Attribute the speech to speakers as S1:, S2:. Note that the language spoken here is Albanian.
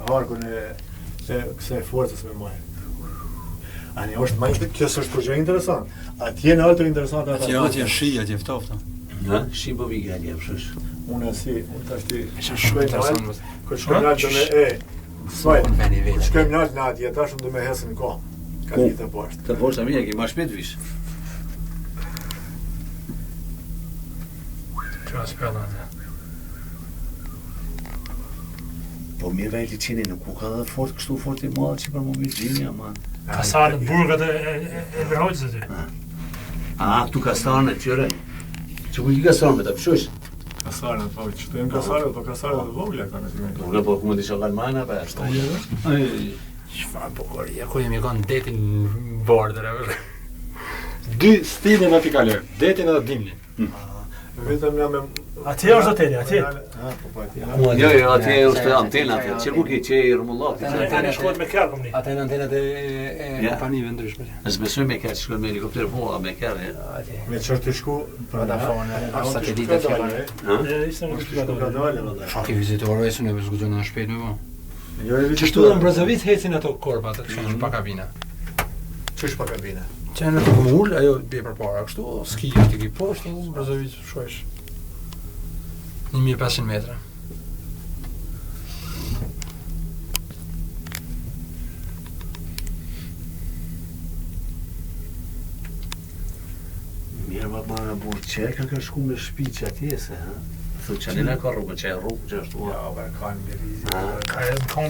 S1: harkun e kësaj forcës me majë. Ani është më kjo është gjë interesante. Atje në altë interesante ata.
S2: Atje shi, atje ftofta.
S3: Shi po vi gjallë pshësh.
S1: Unë tash ti
S2: Shumë interesant.
S1: kur shkojmë në altë shkojmë në altë atje tash do më hesën kohë. Ka ditë të poshtë.
S3: Të poshtë mirë, që më shpejt vish. Po mirë vejti qeni nuk ku ka dhe fort kështu fort i madhë që për më mirë gjinja, man.
S4: Kasarët, burgat e Verhoqës aty.
S3: Këtu kasarën e tyre. Që ku i kasarën me të pëshush?
S1: Kasarën, po që të jenë kasarët, po kasarët dhe vogla kanë aty.
S3: Vogla, po ku më të shokan majna, pa ashtë.
S2: Çfarë bukurie, ku jemi kanë detin bordër. Dy stilin aty kaloj, detin edhe dimnin.
S1: Vetëm jam me
S4: Atje është hoteli, atje.
S1: Po atje.
S3: Jo, atje është antena atje. Që ku ki, që i rëmullati.
S4: Antena shkohet me kërë këmni.
S2: Ata janë antenat e kompanive ndryshme.
S3: S'besoj me kërë, shkojnë me helikopter, po, me kërë.
S1: Me çfarë të shku për
S2: Vodafone, satelitet fjalë.
S4: Ishte në
S2: Shaki vizitorëve që ne zgjojnë në shpejt më vonë.
S1: Jo,
S2: Qështu dhe në Brazavit hecin ato korpat, që në pa kabina.
S1: Ç'është pa kabine?
S2: Që në të mull, ajo bje për para, kështu, ski të ki poshtë, në Brazavit shojsh. 1500 metra.
S3: Mirë, ma burë qërë ka shku me shpi që atje se, ha? Thë që anila ka rrugë, që e rrugë që është ua.
S1: Ja, kanë me rizikë.
S4: Ka